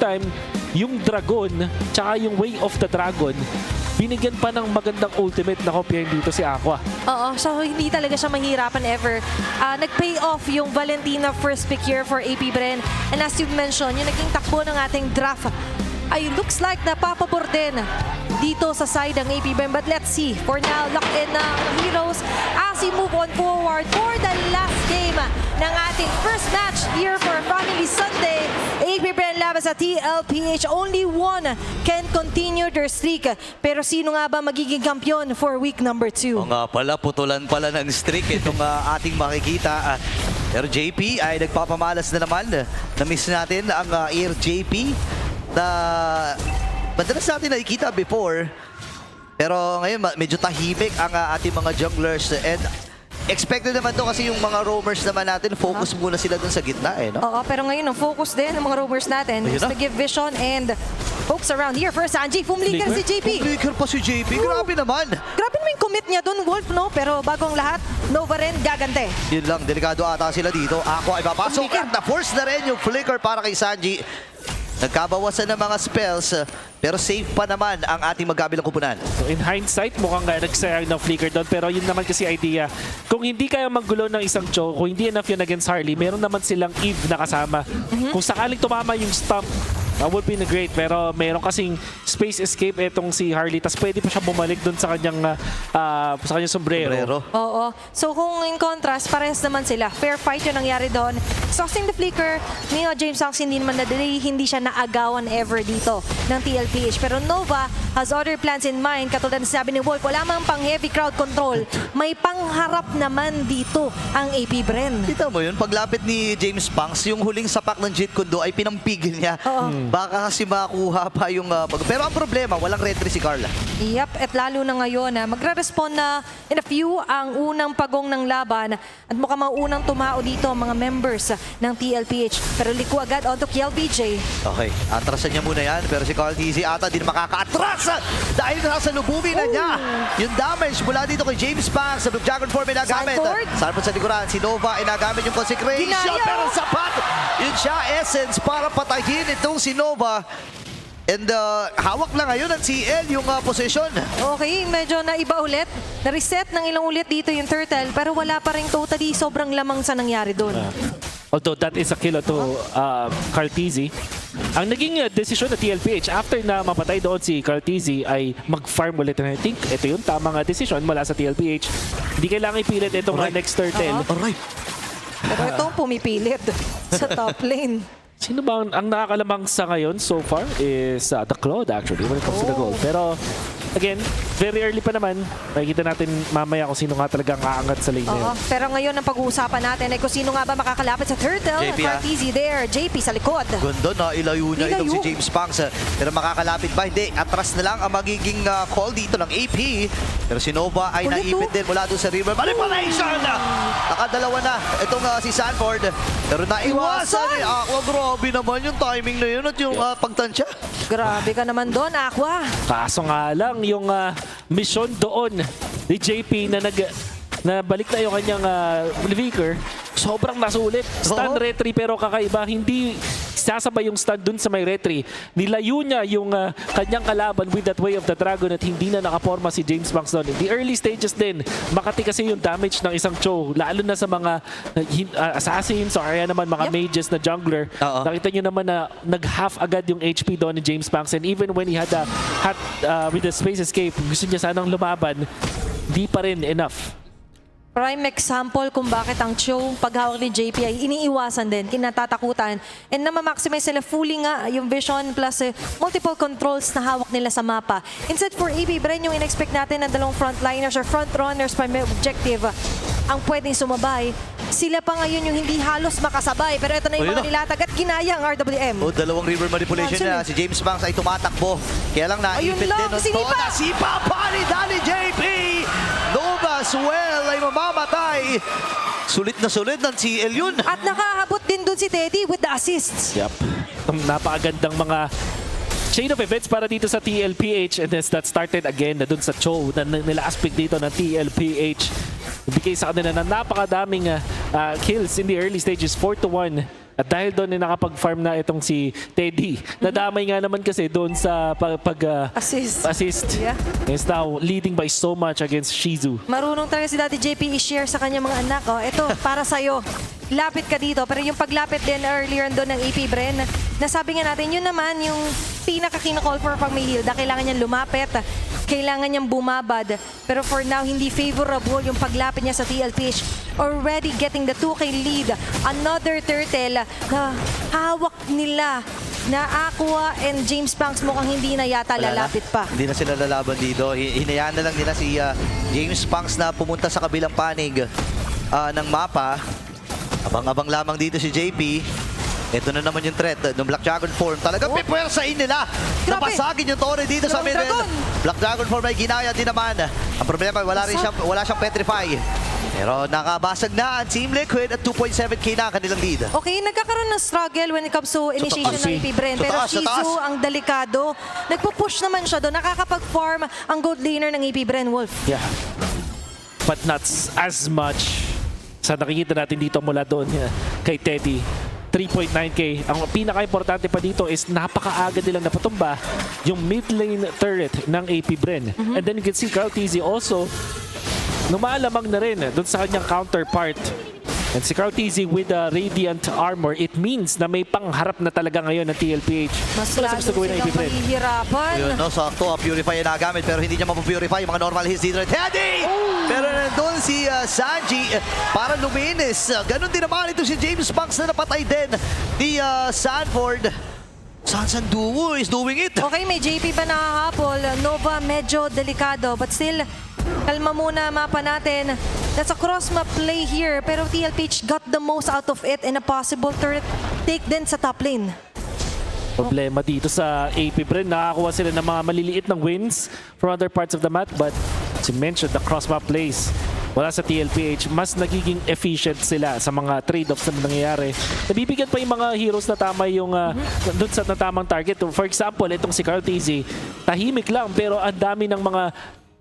time, yung Dragon, tsaka yung Way of the Dragon, binigyan pa ng magandang ultimate na kopyahin dito si Aqua. Oo, so hindi talaga siya mahirapan ever. Nag-pay off yung Valentina first pick here for AP Bren. And as you mentioned, yung naging takbo ng ating draft ay looks like napapabor din dito sa side ng AP Bren. But let's see. For now, lock in na Heroes as we move on forward for the last game ng ating first match here for Family Sunday. AP Bren laban sa TLPH. Only one can continue their streak. Pero sino nga ba magiging kampiyon for week number 2? O nga pala, putulan pala ng streak itong ating makikita. Pero JP ay nagpapamalas na naman. Na-miss natin ang Air JP na madalas natin nakikita before. Pero ngayon medyo tahimik ang ating mga junglers. And expected naman to kasi yung mga roamers naman natin, focus muna sila dun sa gitna eh, no? Oo, pero ngayon ang focus din ng mga roamers natin is to give vision and folks around here. First, Angie, fumlicker si JP. Fumlicker pa si JP, grabe naman. Grabe naman yung commit niya dun, Wolf, no? Pero bago ang lahat, Nova rin gagante. Yun lang, delikado ata sila dito. Ako ay papasok at na-force na rin yung flicker para kay Sanji. Nagkabawasan ng mga spells, pero safe pa naman ang ating magkabilang kupunan. So in hindsight, mukhang nagsayang ng flicker doon. Pero yun naman kasi idea. Kung hindi kaya manggulo ng isang Cho, kung hindi enough yun against Harley, meron naman silang Eve na kasama. Kung sakaling tumama yung stump, that would be great. Pero meron kasing space escape etong si Harley. Tapos pwede pa siya bumalik doon sa kanyang sombrero. Oo. So kung in contrast, parehas naman sila. Fair fight yung nangyari doon. Exhausting the flicker. Ni James Hanks hindi naman na-delay, hindi siya naagawan ever dito ng TLPH. Pero Nova has other plans in mind. Katulad na sabi ni Wolf, wala mang pang heavy crowd control. May pangharap naman dito ang AP Bren. Kita mo yun, paglapit ni James Punks, yung huling sapak ng Jeet Kune Do ay pinampigil niya. Baka kasi makuha pa yung... pero ang problema, walang retry si Carla. Yep, at lalo na ngayon, magre-respond na in a few ang unang pagong ng laban at mukhang mga unang tumao dito ang mga members ng TLPH. Pero liko agad onto KLBJ. Okay, atrasan niya muna yan, pero si Carl TZ ata din makaka-atras dahil nasa lubumi na niya. Yung damage mula dito kay James Punks, sa Blue Dragon form ay nagamit. Sarpon sa likuran, si Nova ay nagamit yung consecration, pero sapat! Yun siya, essence para patayin itong si Nova. And hawak na ngayon ang CL yung position. Okay, medyo naiba ulit. Na-reset ng ilang ulit dito yung turtle, pero wala pa rin totally sobrang lamang sa nangyari doon. Although that is a kill to Cartesi. Ang naging desisyon na TLPH after na mapatay doon si Cartesi ay mag-farm ulit. And I think ito yung tamang desisyon mula sa TLPH. Hindi kailangan ipilit itong next turtle. Alright. Pero ito pumipilit sa top lane. Sino ba ang nakakalamang sa ngayon so far is The Claude actually when it comes to the goal. Pero again, very early pa naman. Makikita natin mamaya kung sino nga talagang aangat sa lane na yun. Pero ngayon ang pag-uusapan natin ay kung sino nga ba makakalapit sa turtle. JP, Cartesi there. JP sa likod. Ganda na, ilayo niya itong si James Punks. Pero makakalapit ba? Hindi. Atras na lang ang magiging call dito ng AP. Pero si Nova ay naipit din mula doon sa river. Manipulation! Nakadalawa na itong si Sanford. Pero naiwasan eh. Aqua, grabe naman yung timing na yun at yung pagtansya. Grabe ka naman doon, Aqua. Kaso nga lang, yung mission doon ni JP na balik na yung kanyang Vicker, sobrang nasulit. Stun retry pero kakaiba. Hindi sasabay yung stun dun sa may retry. Nilayo niya yung kanyang kalaban with that Way of the Dragon at hindi na nakaporma si James Punks doon. In the early stages din, makati kasi yung damage ng isang Cho, lalo na sa mga assassins or kaya naman mga mages na jungler. Nakita nyo naman na nag-half agad yung HP doon ni James Punks, and even when he had with the space escape, gusto niya sanang lumaban, di pa rin enough. Prime example kung bakit ang Cho, paghawak ni JP ay iniiwasan din, kinatatakutan. And na-maximize sila fully nga yung vision plus multiple controls na hawak nila sa mapa. Instead for AB Bren, yung in-expect natin na dalawang frontliners or frontrunners pa may objective ang pwedeng sumabay. Sila pa ngayon yung hindi halos makasabay. Pero ito na yung mga nilatag at ginaya ang RWM. Dalawang river manipulation na. Si James Punks ay tumatakbo. Kaya lang naipit din. Nasipa pa ni Danny JP! Nova Swell ay mamamatay. Sulit na ng CL yun. At nakahabot din dun si Teddy with the assists. Yep. Napakagandang mga chain of events para dito sa TLPH, and that started again na dun sa Cho na nila aspect dito ng TLPH. Bigay sa kanila na napakadaming kills in the early stages, 4-1 At dahil doon nakapag-farm na itong si Teddy, nadamay nga naman kasi doon sa Assist. Yeah. Is now leading by so much against Shizu. Marunong talaga si Daddy JP i-share sa kanyang mga anak. Oh, ito, para sa'yo. Lapit ka dito. Pero yung paglapit din earlier doon ng AP Bren, nasabi nga natin, yun naman yung pinaka-kinacall for pag may Hilda. Kailangan niyang lumapit. Kailangan niyang bumabad. Pero for now, hindi favorable yung paglapit niya sa TLPH. Already getting the 2K lead. Another turtle na hawak nila na Aqua and James Banks mukhang hindi na yata Wala na. lalapit pa. Hindi na sila lalaban dito. Hinayaan na lang nila si James Punks na pumunta sa kabilang panig ng mapa. Abang-abang lamang dito si JP. Ito na naman yung threat ng Black Dragon form. Talagang pipwersahin nila. Grabe. Napasagin yung Torre dito sa Dragon middle. Dragon. Black Dragon form ay ginaya din naman. Ang problema, wala siyang petrify. Pero nakabasag na ang Team Liquid at 2.7k na ang kanilang lead. Okay, nagkakaroon ng struggle when it comes to initiation taas, ng AP Bren. Pero Sa taas, sa taas. Shizu ang delikado. Nagpo-push naman siya doon. Nakakapag-farm ang gold laner ng AP Bren, Wolf. Yeah. But not as much sa nakikita natin dito mula doon kay Teddy. 3.9k. Ang pinaka-importante pa dito is napakaaga nilang napatumba yung mid lane turret ng AP Bren. And then you can see Carl TZ also lumalamang na rin doon sa kanyang counterpart. And si Carl TZ with the Radiant Armor, it means na may pangharap na talaga ngayon ng TLPH. Mas Wala sa lalo gusto gawin ng AP silang Bren. mahihirapan. Yun, no, sakto, Purify yung nagamit pero hindi niya mapupurify yung mga normal hits dito. Teddy! Pero nandun si Sanji para luminis. Ganon din naman ito si James Banks na napatay din ni Sanford. Sansan Duo is doing it. Okay, may JP ba nakahabol? Nova medyo delikado. But still, kalma muna mapa natin. That's a cross-map play here. Pero TLPH got the most out of it and a possible turret take din sa top lane. Problema dito sa AP Bren, nakakuha sila ng mga maliliit ng wins from other parts of the map, but as you mentioned, the cross-map plays wala sa TLPH, mas nagiging efficient sila sa mga trade-offs na nangyayari. Nabibigyan pa yung mga heroes na tama yung doon sa natamang target. For example, itong si Carl TZ, tahimik lang pero ang dami ng mga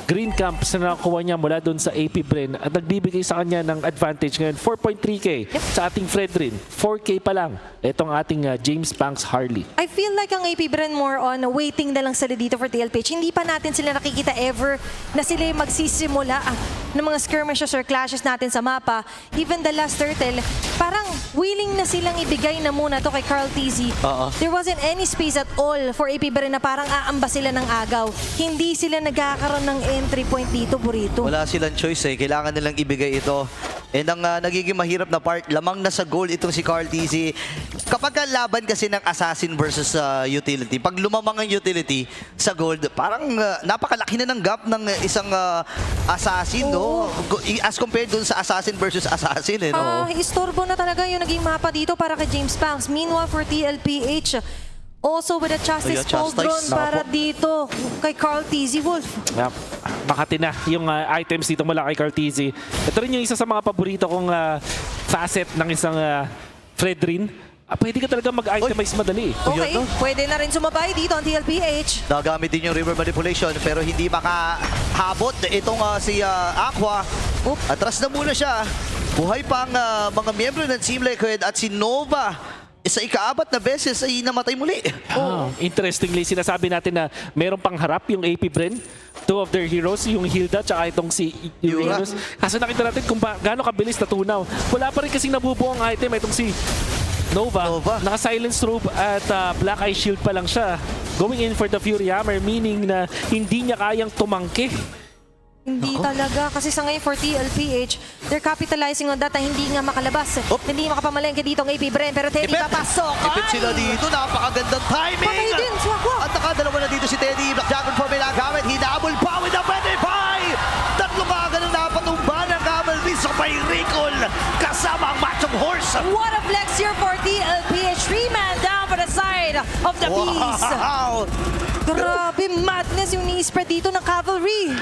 green camps na nakuha niya mula doon sa AP Bren at nagbibigay sa kanya ng advantage ngayon. 4.3k sa ating Fredrin. 4k pa lang. Itong ating James Banks Harley. I feel like ang AP Bren more on waiting na lang sila dito for TLPH. Hindi pa natin sila nakikita ever na sila yung magsisimula ng mga skirmishes or clashes natin sa mapa. Even the last turtle, parang willing na silang ibigay na muna to kay Carl TZ. There wasn't any space at all for AP Bren na parang aamba sila ng agaw. Hindi sila nagkakaroon ng entry point dito, Burrito. Wala silang choice kailangan nilang ibigay ito. And ang nagiging mahirap na part, lamang na sa goal itong si Carl TZ. Kapag laban kasi ng assassin versus utility, pag lumamang ang utility sa gold, parang napakalaki na ng gap ng isang assassin, no? As compared dun sa assassin versus assassin, no? Istorbo na talaga yung naging mapa dito para kay James Banks. Meanwhile, for TLPH, also with a Chastis Pauldron para dito kay Carl TZ, Wolf. Yep. Makati na yung items dito mula kay Carl TZ. Ito rin yung isa sa mga paborito kong facet ng isang Fredrin. Pwede ka talaga mag-itemize madali. Okay, pwede na rin sumabay dito ang TLPH. Nagamit din yung river manipulation pero hindi makahabot itong si Aqua. Atras na muna siya. Buhay pa ang mga miyembro ng Team Liquid at si Nova. Sa ikaapat na beses ay namatay muli. Interestingly, sinasabi natin na meron pang harap yung AP Bren. Two of their heroes, yung Hilda tsaka itong si Uranus. Kasi nakita natin kung gaano kabilis natunaw. Wala pa rin kasing nabubuong item itong si Nova. Naka-silence robe at black eye shield pa lang siya. Going in for the Fury Hammer, meaning na hindi niya kayang tumangki. Hindi talaga. Kasi sa ngayon for TLPH, they're capitalizing on that na hindi nga makalabas. Hindi makapamalengke dito ang AP Bren. Pero Teddy papasok. Ipit sila dito. Napakagandang timing. Patay din. Swagwa. At nakadalawa na dito si Teddy. Black Dragon for may nagamit. Hinabol pa with the 25. Tatlo kaga na napatumba ng Cavalry sa may recall. Kasama ang Machong Horse. What a flex here for TLPH. 3-man down for the side of the Beast. Wow. Grabe, madness yung ni-spread dito ng Cavalry.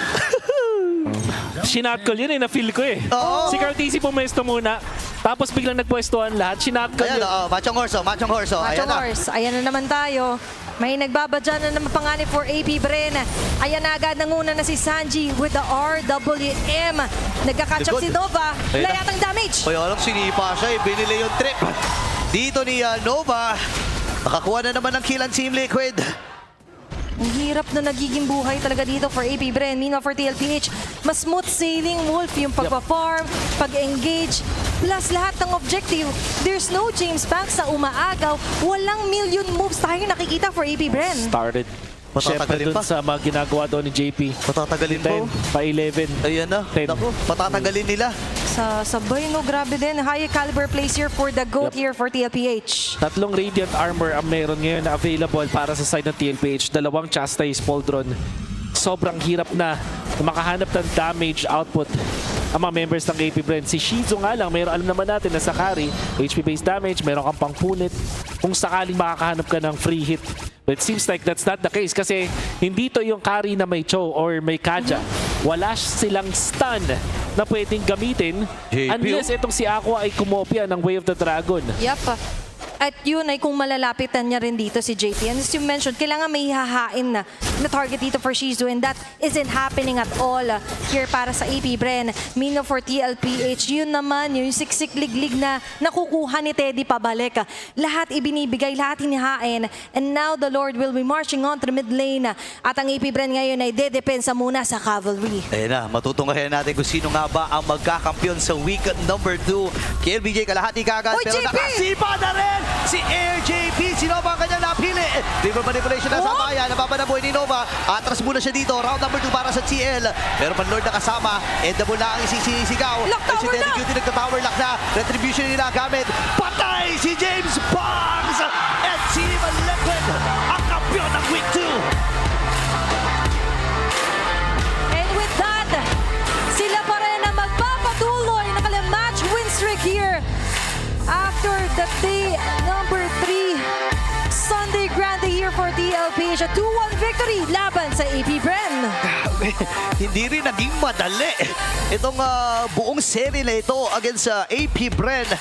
Shinatcall yun na-feel ko eh. Si Carl TZ pumesto muna, tapos biglang nagpwestuhan lahat. Shinatcall Ayan, yun. Machong Horse. Machong Horse. Machong Horse, ayan na naman tayo. May nagbabadya na naman panganib for AP Bren. Ayan na agad nanguna na si Sanji with the RWM. Nagka-catch up si Nova. Wala yatang damage. Kaya alam, sinipa siya. Binili yung trip. dito ni Nova. Nakakuha na naman ng kill ang Team Liquid. Ang hirap na nagiging buhay talaga dito for AP Bren. Meanwhile for TLPH, mas smooth sailing Wolf yung pagpa-farm, pag-engage, plus lahat ng objective. There's no James Banks na umaagaw. Walang million moves tayo nakikita for AP Bren. Started. Siyempre Patatagalin dun pa. sa mga ginagawa doon ni JP. Patatagalin 10 pa 11. Ayan na. 10. Naku, patatagalin nila. Sa sabay, no, grabe din. High caliber plays here for the GOAT here for TLPH. 3 Radiant Armor ang meron ngayon na available para sa side ng TLPH. 2 Chastise Poldron. Sobrang hirap na makahanap ng damage output ang mga members ng AP Bren. Si Shizu nga lang, alam naman natin na sa carry, HP-based damage, meron kang pangpunit. Kung sakaling makakahanap ka ng free hit. But it seems like that's not the case kasi hindi to yung carry na may Cho or may Kaja. Wala silang stun na pwedeng gamitin JP, unless itong si Aqua ay kumopia ng Way of the Dragon. Yup. At yun ay kung malalapitan niya rin dito si JP. And as you mentioned, kailangan may hahain na target dito for Shizu and that isn't happening at all here para sa AP Bren. Meanwhile for TLPH, yun naman yung siksik liglig na nakukuha ni Teddy pabalik. Lahat ibinibigay, lahat hinihain. And now the Lord will be marching on to the mid lane. At ang AP Bren ngayon ay dedepensa muna sa Cavalry. Ayan na, matutunghayan natin kung sino nga ba ang magkakampiyon sa week number 2. KLBJ kalahati kagad, Oy, pero JP! nakasipa na rin si Air JP. Sino ba ang kanyang napili? River manipulation na sa Oh! bayan. Napapanaboy ni Nova. Atras muna siya dito. Round number 2 para sa TL. Pero Lord na kasama. Endable na ang isisigaw. Lock Ay, si tower Teddy na! Cutie nagka-tower lock na. Retribution nila gamit. Patay si James Bongs! At Team Liquid ang kampiyon ng week 2. And with that, sila pa rin ang magpapatuloy ng kanilang match win streak here. After the day number 3, Sunday Grande here for TLPH. A 2-1 victory laban sa AP Bren. Hindi rin naging madali itong buong serie na ito against sa AP Bren.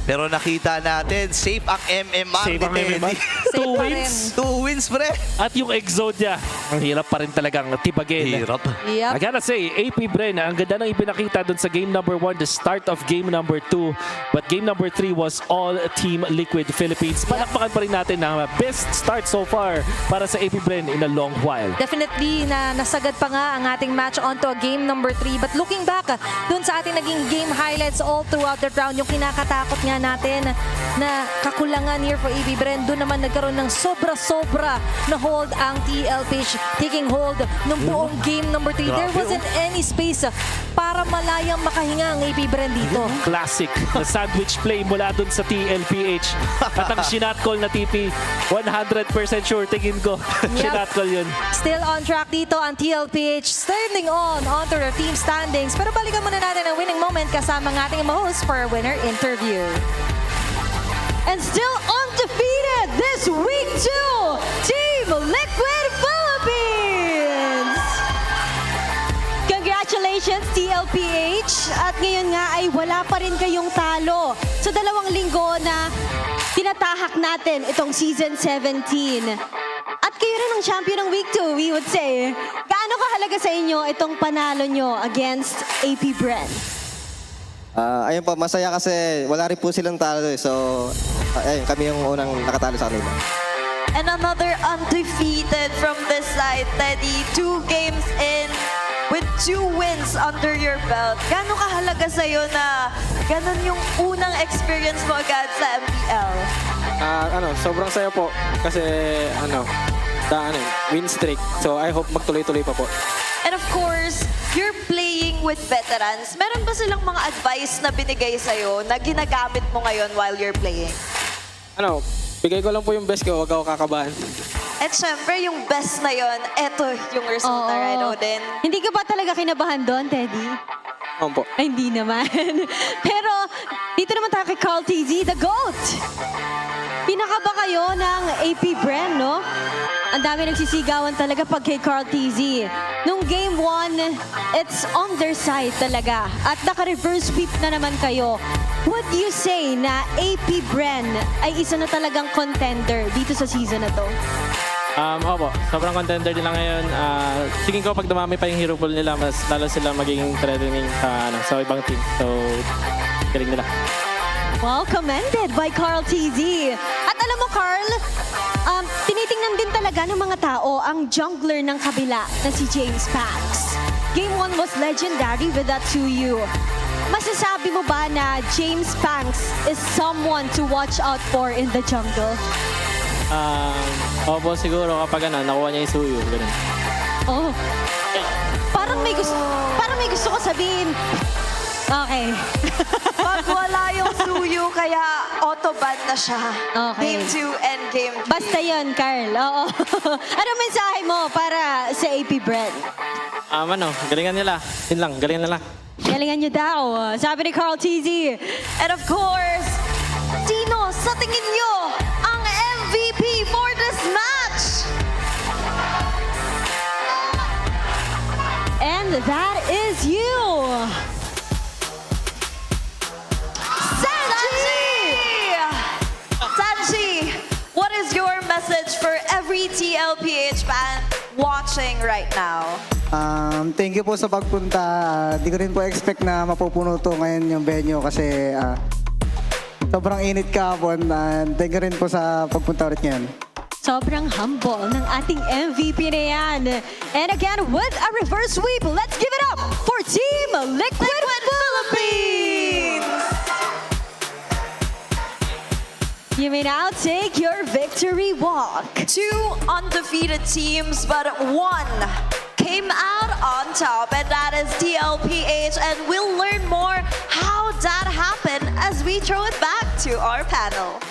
Pero nakita natin, safe ang MMR Safe ni ang Teddy. MMR. Safe 2 pa wins. 2 wins, pre. At yung Exodia, ang hirap pa rin talagang tibagin. Hirap. Yep. I gotta say, AP Bren, ang ganda ng ipinakita dun sa game number 1, the start of game number 2. But game number 3 was all Team Liquid Philippines. Palakpakan pa rin natin na best start so far para sa AP Bren in a long while. Definitely na nasagad pa nga ang ating match onto a game number 3. But looking back, dun sa ating naging game highlights all throughout the round, yung kinakatakot nga natin na kakulangan here for AP Bren, dun naman nagkaroon ng sobra-sobra na hold ang TLPH, taking hold ng buong game number 3. There Grabe, wasn't any space para malayang makahinga ang AP Bren dito. Classic na sandwich play mula dun sa TLPH. At ang sinat call na TP, 100% sure tingin ko. Sinat call yun. Still on track dito ang TLPH, standing onto their team standings. Pero balikan muna natin ang winning moment kasama ng ating host for a winner interview. And still undefeated this week too, Team Liquid Philippines! Congratulations, TLPH! At ngayon nga ay wala pa rin kayong talo sa 2 linggo na tinatahak natin itong Season 17. At kayo rin ang champion ng Week 2, we would say. Gaano kahalaga sa inyo itong panalo nyo against AP Bren? Ayun po, masaya kasi wala rin po silang talo eh. So, ayun, kami yung unang nakatalo sa kanila. And another undefeated from this side, Teddy. 2 games in with 2 wins under your belt. Gano'ng kahalaga sa'yo na ganun yung unang experience mo agad sa MPL? Sobrang saya po kasi win streak. So I hope magtuloy-tuloy pa po. And of course, you're playing with veterans. Meron ba silang mga advice na binigay sa'yo na ginagamit mo ngayon while you're playing? Bigay ko lang po yung best ko, wag ako kakabahan. At syempre, yung best na yon, eto yung resulta right now din. Hindi ka ba talaga kinabahan doon, Teddy? Po. Ay, hindi naman. Pero, dito naman tayo kay Carl TZ, the GOAT! Pinakaba kayo ng AP Bren, no? Ang dami nagsisigawan talaga pag kay Carl TZ. Nung game 1, it's on their side talaga. At naka-reverse sweep na naman kayo. Would you say na AP Bren ay isa na talagang contender dito sa season na to? Opo, sobrang contender nila ngayon. Tingin ko pag dumami pa yung hero pool nila, mas lalo sila magiging threatening sa ibang team. So, galing nila. Well, commended by Carl TZ. At alam mo, Carl, tinitingnan din talaga ng mga tao ang jungler ng kabila na si James Pax. Game 1 was legendary with that 2U. Masasabi mo ba na James Pax is someone to watch out for in the jungle? Opo, siguro kapag nakuha niya yung suyo. Ganun. Oh. Parang may gusto ko sabihin. Okay. Pag wala yung suyo, kaya auto-ban na siya. Okay. Game 2 and Game 3. Basta yun, Carl. Oo. Ano mensahe mo para sa AP Brand? Galingan nila. Yun lang, galingan nila. Galingan nyo daw. Sabi ni Carl TZ. And of course, sino sa tingin nyo ang MVP for this match? And that is you. Sanji, what is your message for every TLPH fan watching right now? Thank you po sa pagpunta. Di ko rin po expect na mapupuno to ngayon yung venue kasi sobrang init kahapon. Thank you rin po sa pagpunta ulit ngayon. Sobrang humble ng ating MVP na yan. And again, with a reverse sweep, let's give it up for Team Liquid Philippines! You may now take your victory walk. 2 undefeated teams, but 1 came out on top, and that is TLPH. And we'll learn more how that happened as we throw it back to our panel.